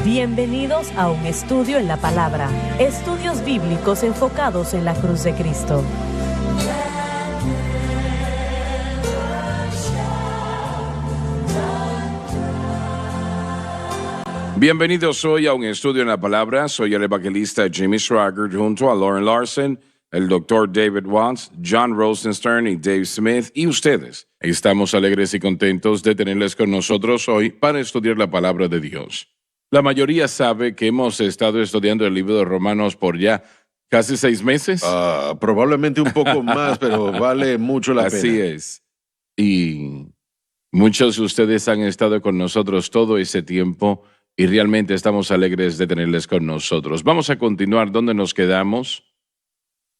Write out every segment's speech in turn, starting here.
Bienvenidos a un estudio en la palabra. Estudios bíblicos enfocados en la cruz de Cristo. Bienvenidos hoy a un estudio en la palabra. Soy el evangelista Jimmy Swaggart junto a Lauren Larson, el doctor David Watts, John Rosenstern y Dave Smith y ustedes. Estamos alegres y contentos de tenerles con nosotros hoy para estudiar la palabra de Dios. La mayoría sabe que hemos estado estudiando el libro de Romanos por ya casi 6 meses. Probablemente un poco más, pero vale mucho la pena. Así es. Y muchos de ustedes han estado con nosotros todo ese tiempo y realmente estamos alegres de tenerles con nosotros. Vamos a continuar donde nos quedamos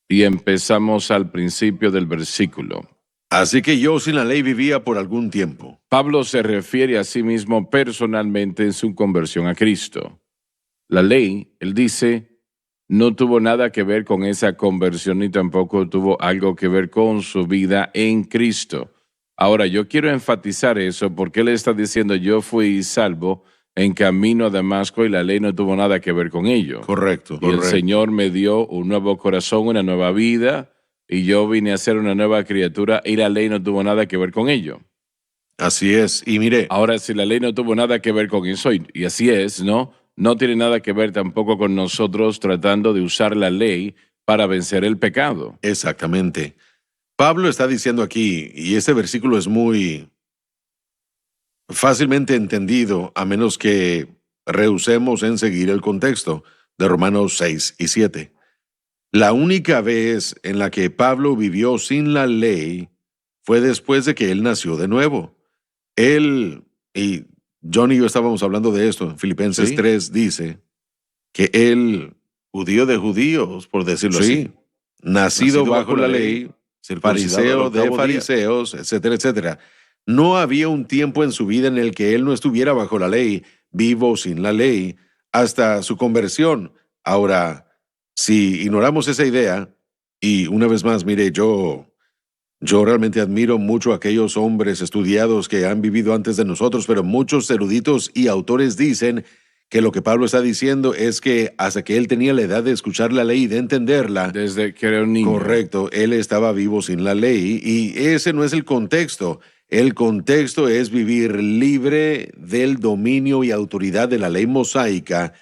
y empezamos al principio del versículo. Así que yo sin la ley vivía por algún tiempo. Pablo se refiere a sí mismo personalmente en su conversión a Cristo. La ley, él dice, no tuvo nada que ver con esa conversión ni tampoco tuvo algo que ver con su vida en Cristo. Ahora, yo quiero enfatizar eso porque él está diciendo, yo fui salvo en camino a Damasco y la ley no tuvo nada que ver con ello. Correcto. Y el Señor me dio un nuevo corazón, una nueva vida, y yo vine a ser una nueva criatura y la ley no tuvo nada que ver con ello. Así es. Y mire, Ahora, si la ley no tuvo nada que ver con eso, y así es, ¿no? No tiene nada que ver tampoco con nosotros tratando de usar la ley para vencer el pecado. exactamente. Pablo está diciendo aquí, y este versículo es muy fácilmente entendido, a menos que rehusemos en seguir el contexto de Romanos 6 y 7. La única vez en la que Pablo vivió sin la ley fue después de que él nació de nuevo. Él, y John y yo estábamos hablando de esto, en Filipenses Sí. 3 dice que él, judío de judíos, por decirlo así, nacido bajo la ley, fariseo de fariseos, etcétera, etcétera. No había un tiempo en su vida en el que él no estuviera bajo la ley, vivo sin la ley, hasta su conversión. Ahora, si ignoramos esa idea, y una vez más, mire, yo realmente admiro mucho a aquellos hombres estudiados que han vivido antes de nosotros, pero muchos eruditos y autores dicen que lo que Pablo está diciendo es que hasta que él tenía la edad de escuchar la ley y de entenderla, Desde que era un niño. correcto, él estaba vivo sin la ley, y ese no es el contexto. El contexto es vivir libre del dominio y autoridad de la ley mosaica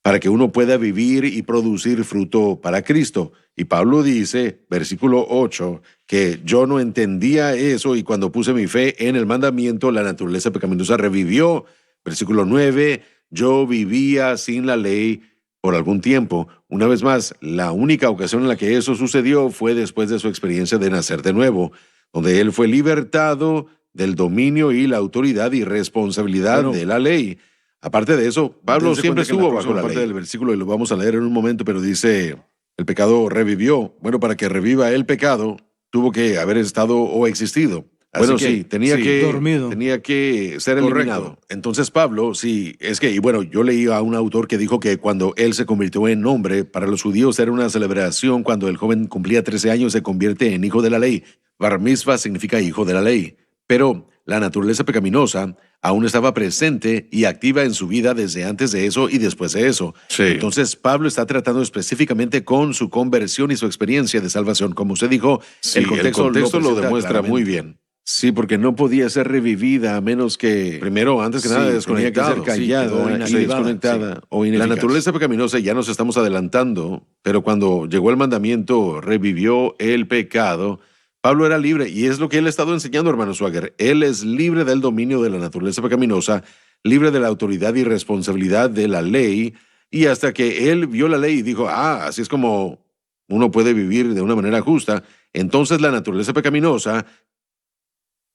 para que uno pueda vivir y producir fruto para Cristo. Y Pablo dice, versículo 8, que yo no entendía eso y cuando puse mi fe en el mandamiento, la naturaleza pecaminosa revivió. Versículo 9, yo vivía sin la ley por algún tiempo. Una vez más, la única ocasión en la que eso sucedió fue después de su experiencia de nacer de nuevo, donde él fue libertado del dominio y la autoridad y responsabilidad de la ley. Aparte de eso, Pablo Dense siempre cuenta que en la estuvo bajo próxima la parte ley. Del versículo, y lo vamos a leer en un momento, pero dice, el pecado revivió. Bueno, para que reviva el pecado, tuvo que haber estado o existido. Bueno, sí, tenía que ser eliminado. Entonces Pablo, sí, es que, y bueno, yo leí a un autor que dijo que cuando él se convirtió en hombre, para los judíos era una celebración. Cuando el joven cumplía 13 años, se convierte en hijo de la ley. Bar mitzvah significa hijo de la ley. Pero la naturaleza pecaminosa aún estaba presente y activa en su vida desde antes de eso y después de eso. Sí. Entonces Pablo está tratando específicamente con su conversión y su experiencia de salvación. Como usted dijo, Sí, el contexto lo presenta demuestra claramente. muy bien. Sí, porque no podía ser revivida a menos que, primero, antes que nada, tenía que ser callada y desconectada o ineficaz. La naturaleza pecaminosa, ya nos estamos adelantando, pero cuando llegó el mandamiento, revivió el pecado. Pablo era libre, y es lo que él ha estado enseñando, hermano Swagger. Él es libre del dominio de la naturaleza pecaminosa, libre de la autoridad y responsabilidad de la ley, y hasta que él vio la ley y dijo, así es como uno puede vivir de una manera justa, entonces la naturaleza pecaminosa,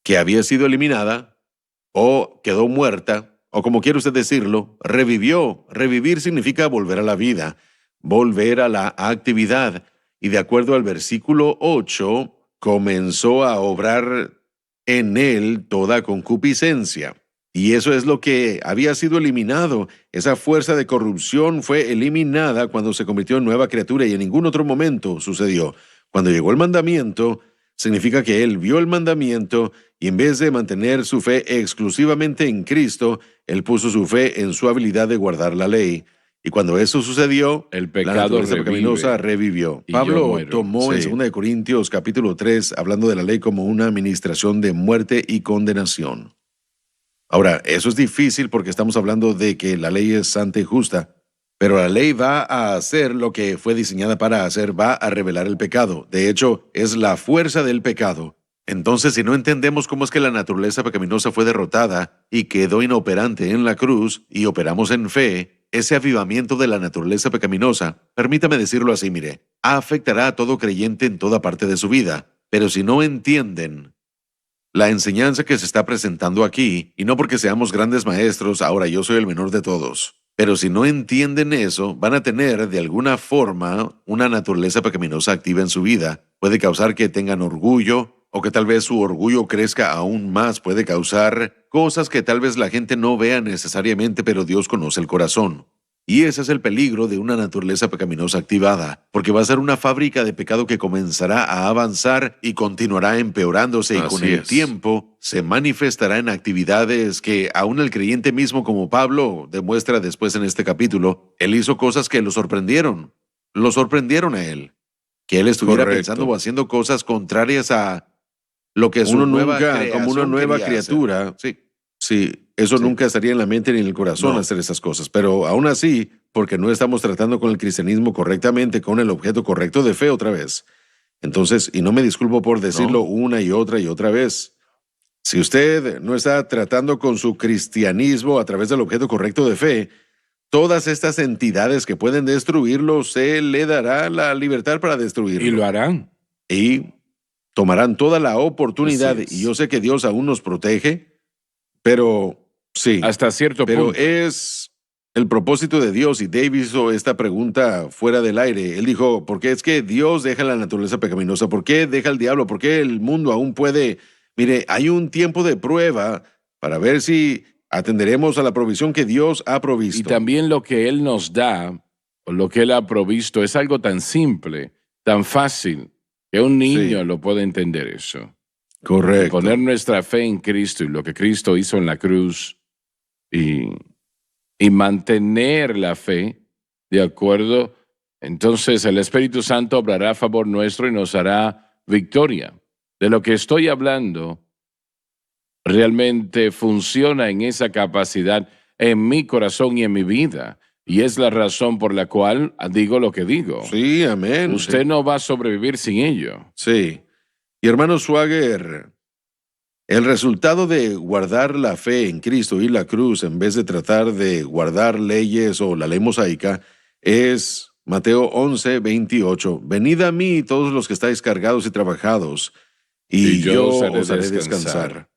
que había sido eliminada, o quedó muerta, o como quiere usted decirlo, revivió. Revivir significa volver a la vida, volver a la actividad, y de acuerdo al versículo 8, comenzó a obrar en él toda concupiscencia. Y eso es lo que había sido eliminado. Esa fuerza de corrupción fue eliminada cuando se convirtió en nueva criatura, y en ningún otro momento sucedió. Cuando llegó el mandamiento, significa que él vio el mandamiento y en vez de mantener su fe exclusivamente en Cristo, él puso su fe en su habilidad de guardar la ley. Y cuando eso sucedió, el pecado la naturaleza pecaminosa revivió. Pablo tomó en 2 Corintios capítulo 3, hablando de la ley como una administración de muerte y condenación. Ahora, eso es difícil porque estamos hablando de que la ley es santa y justa, pero la ley va a hacer lo que fue diseñada para hacer, va a revelar el pecado. De hecho, es la fuerza del pecado. Entonces, si no entendemos cómo es que la naturaleza pecaminosa fue derrotada y quedó inoperante en la cruz y operamos en fe, ese avivamiento de la naturaleza pecaminosa, permítame decirlo así, mire, afectará a todo creyente en toda parte de su vida. Pero si no entienden la enseñanza que se está presentando aquí, y no porque seamos grandes maestros, ahora yo soy el menor de todos, pero si no entienden eso, van a tener de alguna forma una naturaleza pecaminosa activa en su vida. Puede causar que tengan orgullo, o que tal vez su orgullo crezca aún más. Puede causar cosas que tal vez la gente no vea necesariamente, pero Dios conoce el corazón. Y ese es el peligro de una naturaleza pecaminosa activada, porque va a ser una fábrica de pecado que comenzará a avanzar y continuará empeorándose, y con el tiempo se manifestará en actividades que aún el creyente mismo, como Pablo demuestra después en este capítulo, él hizo cosas que lo sorprendieron a él, que él estuviera pensando o haciendo cosas contrarias a lo que como una nueva criatura. Sí, eso nunca estaría en la mente ni en el corazón hacer esas cosas. Pero aún así, porque no estamos tratando con el cristianismo correctamente, con el objeto correcto de fe otra vez. Entonces, y no me disculpo por decirlo una y otra vez, si usted no está tratando con su cristianismo a través del objeto correcto de fe, todas estas entidades que pueden destruirlo, se le dará la libertad para destruirlo. Y lo harán. Y tomarán toda la oportunidad. Y yo sé que Dios aún nos protege, pero sí. Hasta cierto punto. Pero es el propósito de Dios. Y Dave hizo esta pregunta fuera del aire. Él dijo, ¿por qué es que Dios deja la naturaleza pecaminosa? ¿Por qué deja el diablo? ¿Por qué el mundo aún puede? Mire, hay un tiempo de prueba para ver si atenderemos a la provisión que Dios ha provisto. Y también lo que Él nos da, o lo que Él ha provisto, es algo tan simple, tan fácil, que un niño lo puede entender eso. Correcto. Poner nuestra fe en Cristo y lo que Cristo hizo en la cruz y mantener la fe de acuerdo. Entonces el Espíritu Santo obrará a favor nuestro y nos hará victoria. De lo que estoy hablando realmente funciona en esa capacidad en mi corazón y en mi vida. Y es la razón por la cual digo lo que digo. Sí, amén. Usted no va a sobrevivir sin ello. Sí. Y hermano Swagger, el resultado de guardar la fe en Cristo y la cruz en vez de tratar de guardar leyes o la ley mosaica es Mateo 11, 28. Venid a mí todos los que estáis cargados y trabajados, y yo os haré descansar.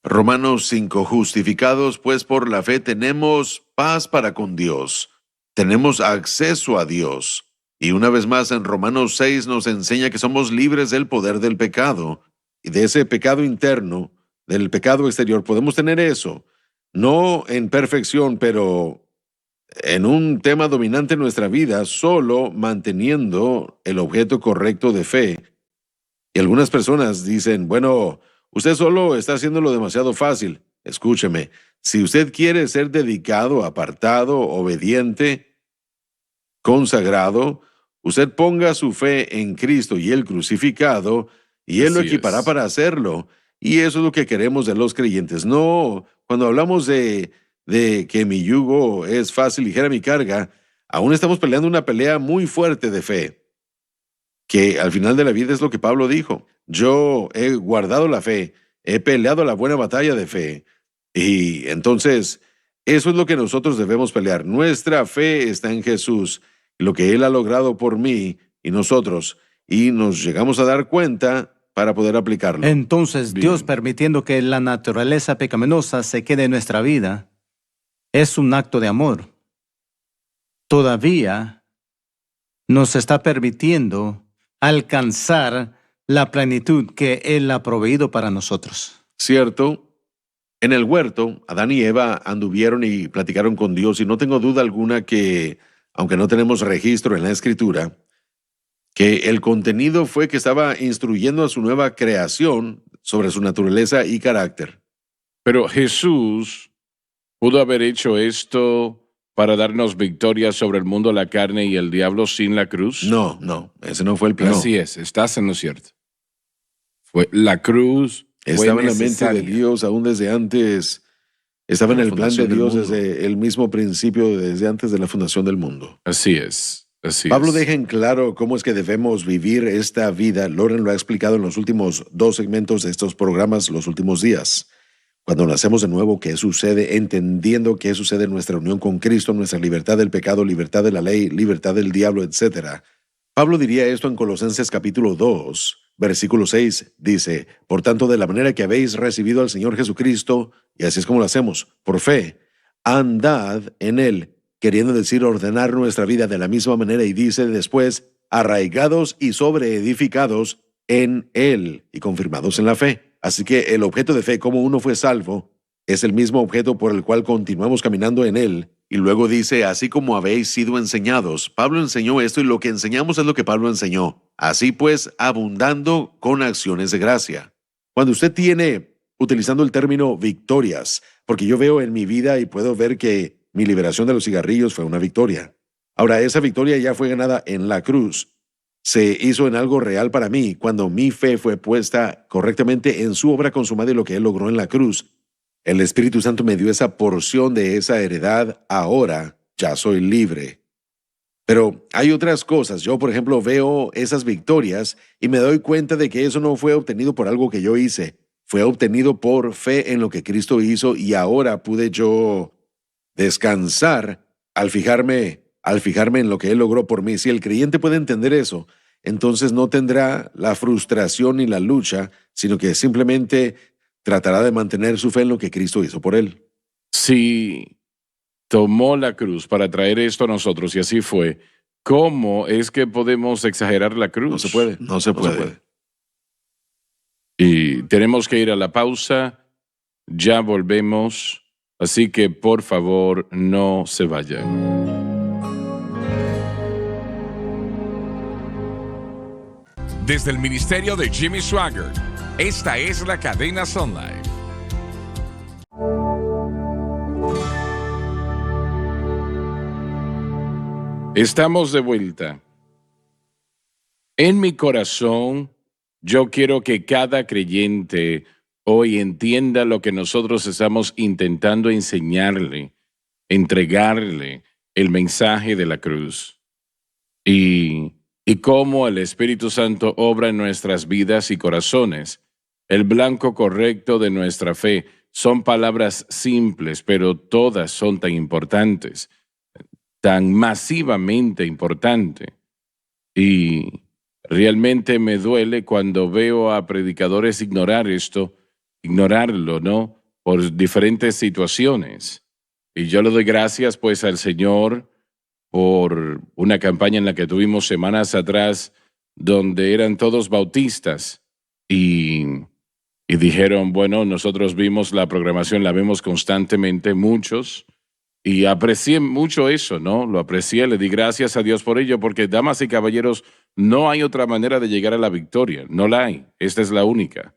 Romanos 5, justificados pues por la fe tenemos paz para con Dios, tenemos acceso a Dios. Y una vez más en Romanos 6 nos enseña que somos libres del poder del pecado, y de ese pecado interno, del pecado exterior, podemos tener eso, no en perfección, pero en un tema dominante en nuestra vida, solo manteniendo el objeto correcto de fe. Y algunas personas dicen, bueno, usted solo está haciéndolo demasiado fácil. Escúcheme, si usted quiere ser dedicado, apartado, obediente, consagrado, usted ponga su fe en Cristo y el crucificado, y Él lo equipará para hacerlo. Y eso es lo que queremos de los creyentes. No, cuando hablamos de que mi yugo es fácil, ligera mi carga, aún estamos peleando una pelea muy fuerte de fe, que al final de la vida es lo que Pablo dijo. Yo he guardado la fe, he peleado la buena batalla de fe. Y entonces, eso es lo que nosotros debemos pelear. Nuestra fe está en Jesús, lo que Él ha logrado por mí y nosotros, y nos llegamos a dar cuenta para poder aplicarlo. Entonces, Dios permitiendo que la naturaleza pecaminosa se quede en nuestra vida es un acto de amor. Todavía nos está permitiendo alcanzar la plenitud que Él ha proveído para nosotros. Cierto. En el huerto, Adán y Eva anduvieron y platicaron con Dios, y no tengo duda alguna que, aunque no tenemos registro en la Escritura, que el contenido fue que estaba instruyendo a su nueva creación, sobre su naturaleza y carácter. Pero Jesús pudo haber hecho esto para darnos victoria sobre el mundo, la carne y el diablo sin la cruz. No, ese no fue el plan. Así es, estás en lo cierto. Fue la cruz. Estaba en la mente de Dios aún desde antes. Estaba en el plan de Dios desde el mismo principio, desde antes de la fundación del mundo. Así es. Pablo deja en claro cómo es que debemos vivir esta vida. Loren lo ha explicado en los últimos 2 segmentos de estos programas, los últimos días. Cuando nacemos de nuevo, ¿qué sucede? Entendiendo qué sucede en nuestra unión con Cristo, nuestra libertad del pecado, libertad de la ley, libertad del diablo, etc. Pablo diría esto en Colosenses capítulo 2, versículo 6. Dice, por tanto, de la manera que habéis recibido al Señor Jesucristo, y así es como lo hacemos, por fe, andad en Él, queriendo decir ordenar nuestra vida de la misma manera, y dice después, arraigados y sobreedificados en Él, y confirmados en la fe. Así que el objeto de fe, como uno fue salvo, es el mismo objeto por el cual continuamos caminando en Él. Y luego dice, así como habéis sido enseñados. Pablo enseñó esto y lo que enseñamos es lo que Pablo enseñó. Así pues, abundando con acciones de gracia. Cuando usted tiene, utilizando el término victorias, porque yo veo en mi vida y puedo ver que mi liberación de los cigarrillos fue una victoria. Ahora, esa victoria ya fue ganada en la cruz. Se hizo en algo real para mí cuando mi fe fue puesta correctamente en su obra consumada y lo que Él logró en la cruz. El Espíritu Santo me dio esa porción de esa heredad. Ahora ya soy libre. Pero hay otras cosas. Yo, por ejemplo, veo esas victorias y me doy cuenta de que eso no fue obtenido por algo que yo hice. Fue obtenido por fe en lo que Cristo hizo y ahora pude yo descansar al fijarme en lo que Él logró por mí. Si el creyente puede entender eso, entonces no tendrá la frustración ni la lucha, sino que simplemente tratará de mantener su fe en lo que Cristo hizo por él. Si tomó la cruz para traer esto a nosotros y así fue, ¿cómo es que podemos exagerar la cruz? No se puede. Y tenemos que ir a la pausa, ya volvemos, así que por favor no se vayan. Desde el ministerio de Jimmy Swaggart, esta es la cadena Sun Life. Estamos de vuelta. En mi corazón, yo quiero que cada creyente hoy entienda lo que nosotros estamos intentando enseñarle, entregarle el mensaje de la cruz. Y cómo el Espíritu Santo obra en nuestras vidas y corazones. El blanco correcto de nuestra fe. Son palabras simples, pero todas son tan importantes, tan masivamente importantes. Y realmente me duele cuando veo a predicadores ignorarlo, ¿no? Por diferentes situaciones. Y yo le doy gracias pues al Señor por una campaña en la que tuvimos semanas atrás donde eran todos bautistas y dijeron, bueno, nosotros vimos la programación, la vemos constantemente, muchos, y aprecié mucho eso, ¿no? Lo aprecié, le di gracias a Dios por ello, porque, damas y caballeros, no hay otra manera de llegar a la victoria, no la hay, esta es la única.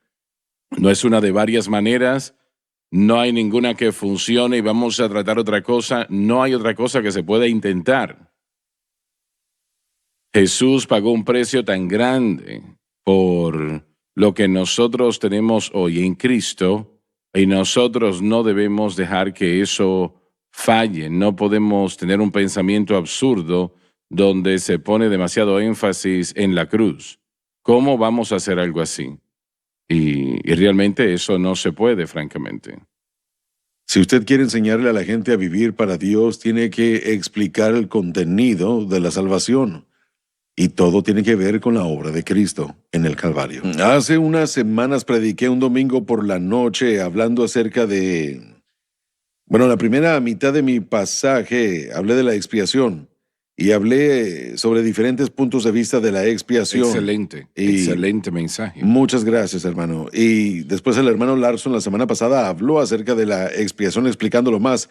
No es una de varias maneras. No hay ninguna que funcione y vamos a tratar otra cosa. No hay otra cosa que se pueda intentar. Jesús pagó un precio tan grande por lo que nosotros tenemos hoy en Cristo y nosotros no debemos dejar que eso falle. No podemos tener un pensamiento absurdo donde se pone demasiado énfasis en la cruz. ¿Cómo vamos a hacer algo así? Y realmente eso no se puede, francamente. Si usted quiere enseñarle a la gente a vivir para Dios, tiene que explicar el contenido de la salvación. Y todo tiene que ver con la obra de Cristo en el Calvario. Hace unas semanas prediqué un domingo por la noche hablando acerca de... la primera mitad de mi pasaje hablé de la expiación. Y hablé sobre diferentes puntos de vista de la expiación. Excelente mensaje. Muchas gracias, hermano. Y después el hermano Larson la semana pasada habló acerca de la expiación explicándolo más.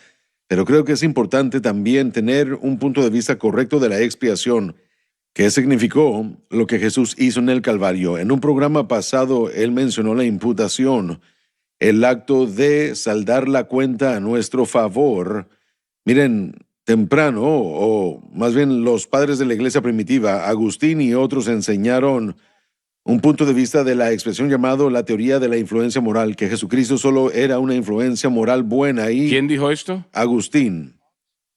Pero creo que es importante también tener un punto de vista correcto de la expiación. ¿Qué significó lo que Jesús hizo en el Calvario? En un programa pasado, él mencionó la imputación, el acto de saldar la cuenta a nuestro favor. Miren, temprano, o más bien los padres de la iglesia primitiva, Agustín y otros enseñaron un punto de vista de la expresión llamado la teoría de la influencia moral, que Jesucristo solo era una influencia moral buena. Y ¿quién dijo esto?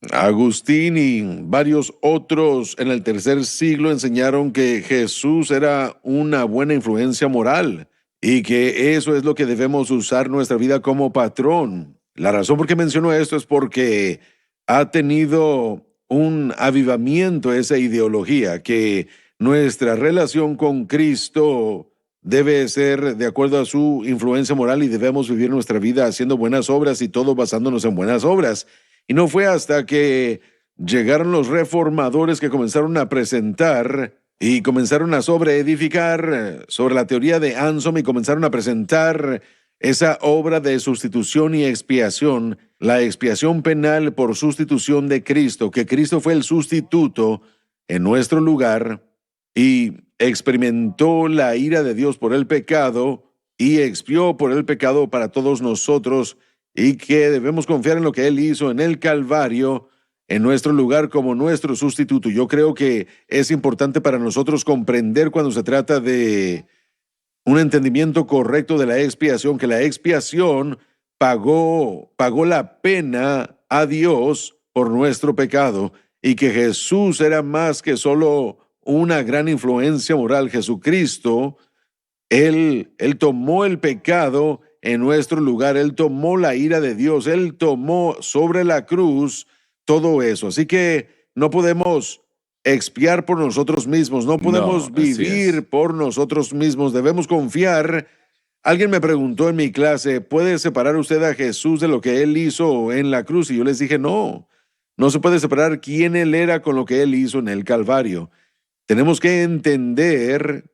Agustín y varios otros en el tercer siglo enseñaron que Jesús era una buena influencia moral y que eso es lo que debemos usar nuestra vida como patrón. La razón por qué menciono esto es porque ha tenido un avivamiento esa ideología, que nuestra relación con Cristo debe ser de acuerdo a su influencia moral y debemos vivir nuestra vida haciendo buenas obras y todo basándonos en buenas obras. Y no fue hasta que llegaron los reformadores que comenzaron a presentar y comenzaron a sobreedificar sobre la teoría de Anselm y comenzaron a presentar esa obra de sustitución y expiación, la expiación penal por sustitución de Cristo, que Cristo fue el sustituto en nuestro lugar y experimentó la ira de Dios por el pecado y expió por el pecado para todos nosotros, y que debemos confiar en lo que Él hizo en el Calvario, en nuestro lugar como nuestro sustituto. Yo creo que es importante para nosotros comprender cuando se trata de un entendimiento correcto de la expiación, que la expiación pagó la pena a Dios por nuestro pecado y que Jesús era más que solo una gran influencia moral. Jesucristo, Él tomó el pecado en nuestro lugar, Él tomó la ira de Dios, Él tomó sobre la cruz todo eso. Así que no podemos expiar por nosotros mismos, no podemos vivir por nosotros mismos, debemos confiar. Alguien me preguntó en mi clase, ¿puede separar usted a Jesús de lo que Él hizo en la cruz? Y yo les dije, no se puede separar quién Él era con lo que Él hizo en el Calvario. Tenemos que entender,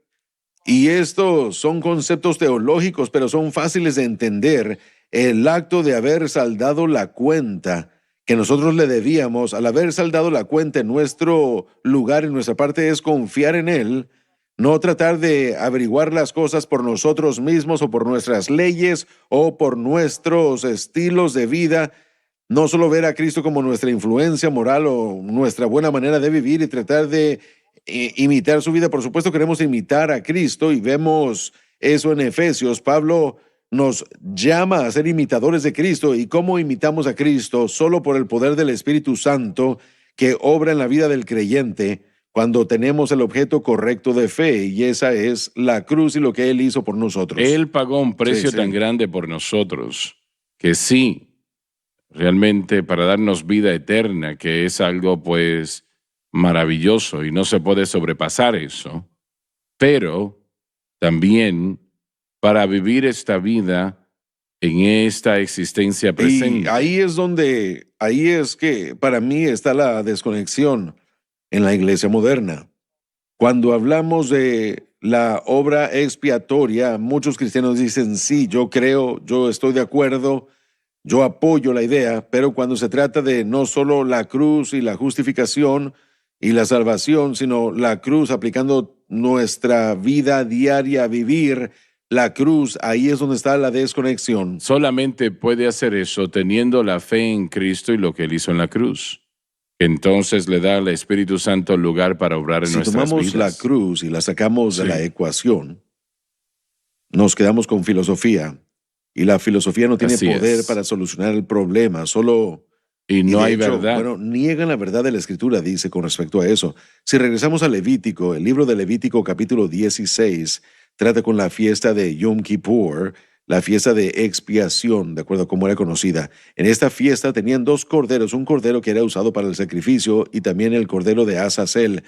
y estos son conceptos teológicos, pero son fáciles de entender, el acto de haber saldado la cuenta que nosotros le debíamos. Al haber saldado la cuenta en nuestro lugar, en nuestra parte, es confiar en Él, no tratar de averiguar las cosas por nosotros mismos o por nuestras leyes o por nuestros estilos de vida. No solo ver a Cristo como nuestra influencia moral o nuestra buena manera de vivir y tratar de imitar su vida. Por supuesto queremos imitar a Cristo y vemos eso en Efesios. Pablo nos llama a ser imitadores de Cristo. ¿Y cómo imitamos a Cristo? Solo por el poder del Espíritu Santo que obra en la vida del creyente cuando tenemos el objeto correcto de fe, y esa es la cruz y lo que Él hizo por nosotros. Él pagó un precio tan grande por nosotros que sí, realmente para darnos vida eterna, que es algo pues maravilloso y no se puede sobrepasar eso, pero también para vivir esta vida en esta existencia presente. Y ahí es que para mí está la desconexión en la iglesia moderna. Cuando hablamos de la obra expiatoria, muchos cristianos dicen, sí, yo creo, yo estoy de acuerdo, yo apoyo la idea, pero cuando se trata de no solo la cruz y la justificación y la salvación, sino la cruz aplicando nuestra vida diaria a vivir la cruz, ahí es donde está la desconexión. Solamente puede hacer eso teniendo la fe en Cristo y lo que Él hizo en la cruz. Entonces le da al Espíritu Santo lugar para obrar en nuestras vidas. Si tomamos la cruz y la sacamos de la ecuación, nos quedamos con filosofía. Y la filosofía no tiene poder para solucionar el problema, solo... Y no hay verdad. Bueno, niegan la verdad de la Escritura, dice con respecto a eso. Si regresamos a Levítico, el libro de Levítico capítulo 16 trata con la fiesta de Yom Kippur, la fiesta de expiación, de acuerdo a cómo era conocida. En esta fiesta tenían dos corderos, un cordero que era usado para el sacrificio y también el cordero de Azazel.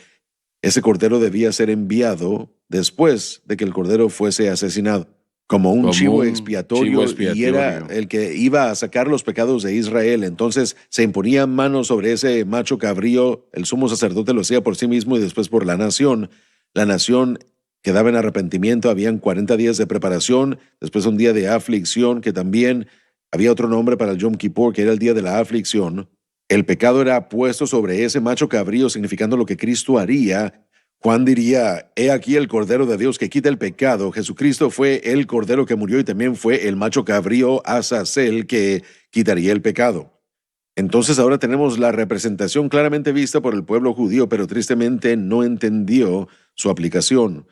Ese cordero debía ser enviado después de que el cordero fuese asesinado, como un chivo expiatorio, y era el que iba a sacar los pecados de Israel. Entonces se imponía mano sobre ese macho cabrío, el sumo sacerdote lo hacía por sí mismo y después por la nación. La nación quedaba en arrepentimiento, habían 40 días de preparación, después un día de aflicción, que también había otro nombre para el Yom Kippur, que era el día de la aflicción. El pecado era puesto sobre ese macho cabrío, significando lo que Cristo haría Juan diría, he aquí el Cordero de Dios que quita el pecado. Jesucristo fue el Cordero que murió y también fue el macho cabrío Azazel que quitaría el pecado. Entonces ahora tenemos la representación claramente vista por el pueblo judío, pero tristemente no entendió su aplicación.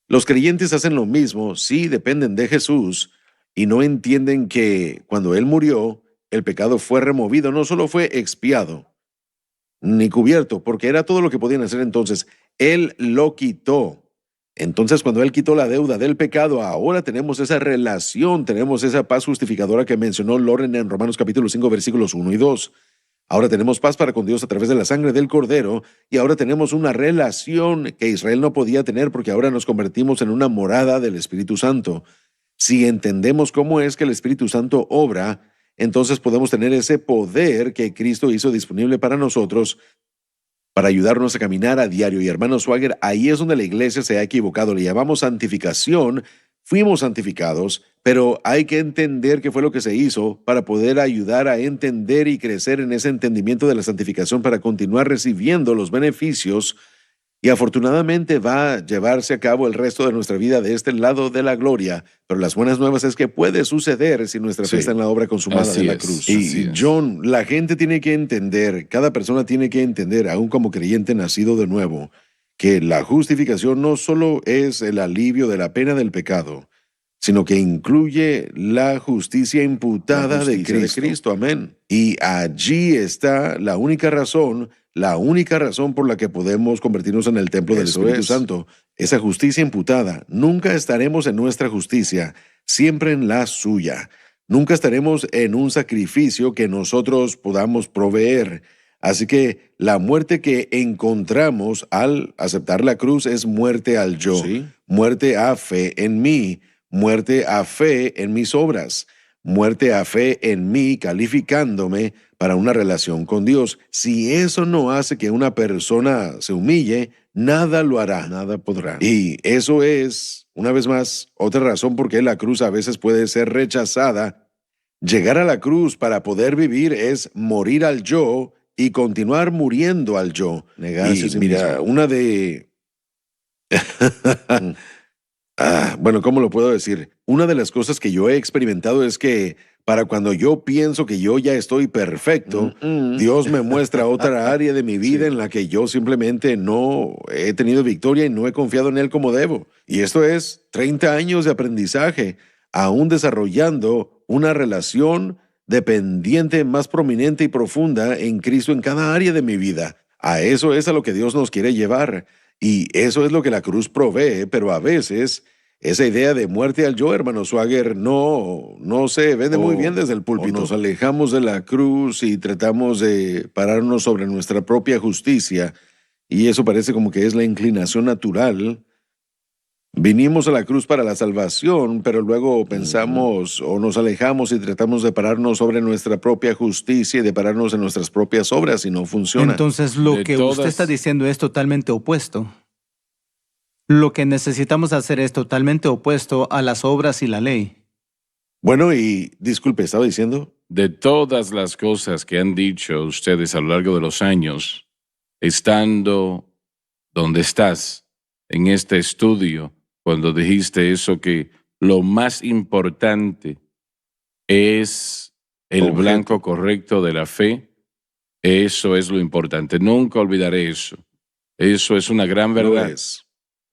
Los creyentes hacen lo mismo, sí dependen de Jesús, y no entienden que cuando Él murió, el pecado fue removido, no solo fue expiado, ni cubierto, porque era todo lo que podían hacer entonces. Él lo quitó. Entonces, cuando Él quitó la deuda del pecado, ahora tenemos esa relación, tenemos esa paz justificadora que mencionó Loren en Romanos capítulo 5, versículos 1 y 2. Ahora tenemos paz para con Dios a través de la sangre del Cordero, y ahora tenemos una relación que Israel no podía tener porque ahora nos convertimos en una morada del Espíritu Santo. Si entendemos cómo es que el Espíritu Santo obra, entonces podemos tener ese poder que Cristo hizo disponible para nosotros para ayudarnos a caminar a diario. Y hermano Swagger, ahí es donde la iglesia se ha equivocado. Le llamamos santificación, fuimos santificados, pero hay que entender qué fue lo que se hizo para poder ayudar a entender y crecer en ese entendimiento de la santificación para continuar recibiendo los beneficios. Y afortunadamente va a llevarse a cabo el resto de nuestra vida de este lado de la gloria. Pero las buenas nuevas es que puede suceder si nuestra fe está en la obra consumada de la cruz. Y John, la gente tiene que entender, cada persona tiene que entender, aún como creyente nacido de nuevo, que la justificación no solo es el alivio de la pena del pecado, sino que incluye la justicia imputada de Cristo. Amén. Y allí está la única razón por la que podemos convertirnos en el templo del Espíritu Santo. Esa justicia imputada. Nunca estaremos en nuestra justicia, siempre en la suya. Nunca estaremos en un sacrificio que nosotros podamos proveer. Así que la muerte que encontramos al aceptar la cruz es muerte al yo, muerte a fe en mí, muerte a fe en mis obras, muerte a fe en mí, calificándome para una relación con Dios. Si eso no hace que una persona se humille, nada lo hará, nada podrá. Y eso es, una vez más, otra razón por qué la cruz a veces puede ser rechazada. Llegar a la cruz para poder vivir es morir al yo y continuar muriendo al yo. Negarse. Y mira, una de... bueno, ¿cómo lo puedo decir? Una de las cosas que yo he experimentado es que para cuando yo pienso que yo ya estoy perfecto, Dios me muestra otra área de mi vida en la que yo simplemente no he tenido victoria y no he confiado en Él como debo. Y esto es 30 años de aprendizaje, aún desarrollando una relación dependiente más prominente y profunda en Cristo en cada área de mi vida. A eso es a lo que Dios nos quiere llevar. Y eso es lo que la cruz provee, pero a veces esa idea de muerte al yo, hermano Swagger, no se vende muy bien desde el púlpito. Nos alejamos de la cruz y tratamos de pararnos sobre nuestra propia justicia, y eso parece como que es la inclinación natural. Vinimos a la cruz para la salvación, pero luego pensamos o nos alejamos y tratamos de pararnos sobre nuestra propia justicia y de pararnos en nuestras propias obras, y no funciona. Entonces lo que usted está diciendo es totalmente opuesto. Lo que necesitamos hacer es totalmente opuesto a las obras y la ley. Bueno, y disculpe, ¿estaba diciendo? De todas las cosas que han dicho ustedes a lo largo de los años, estando donde estás en este estudio, cuando dijiste eso, que lo más importante es el blanco correcto de la fe, eso es lo importante. Nunca olvidaré eso. Eso es una gran verdad.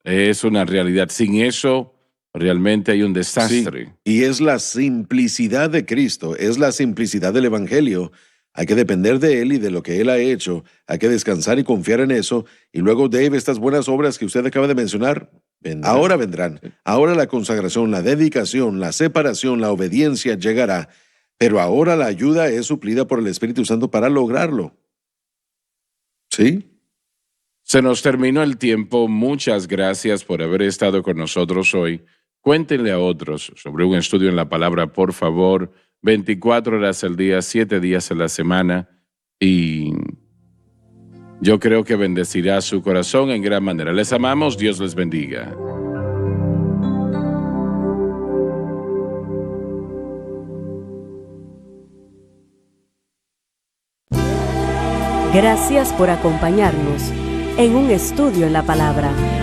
Es una realidad. Sin eso, realmente hay un desastre. Sí. Y es la simplicidad de Cristo, es la simplicidad del Evangelio. Hay que depender de Él y de lo que Él ha hecho. Hay que descansar y confiar en eso. Y luego, Dave, estas buenas obras que usted acaba de mencionar, ahora vendrán. Ahora la consagración, la dedicación, la separación, la obediencia llegará. Pero ahora la ayuda es suplida por el Espíritu Santo para lograrlo. ¿Sí? Se nos terminó el tiempo. Muchas gracias por haber estado con nosotros hoy. Cuéntenle a otros sobre un estudio en la palabra, por favor. 24 horas al día, 7 días a la semana. Y yo creo que bendecirá su corazón en gran manera. Les amamos. Dios les bendiga. Gracias por acompañarnos. en un estudio en la palabra.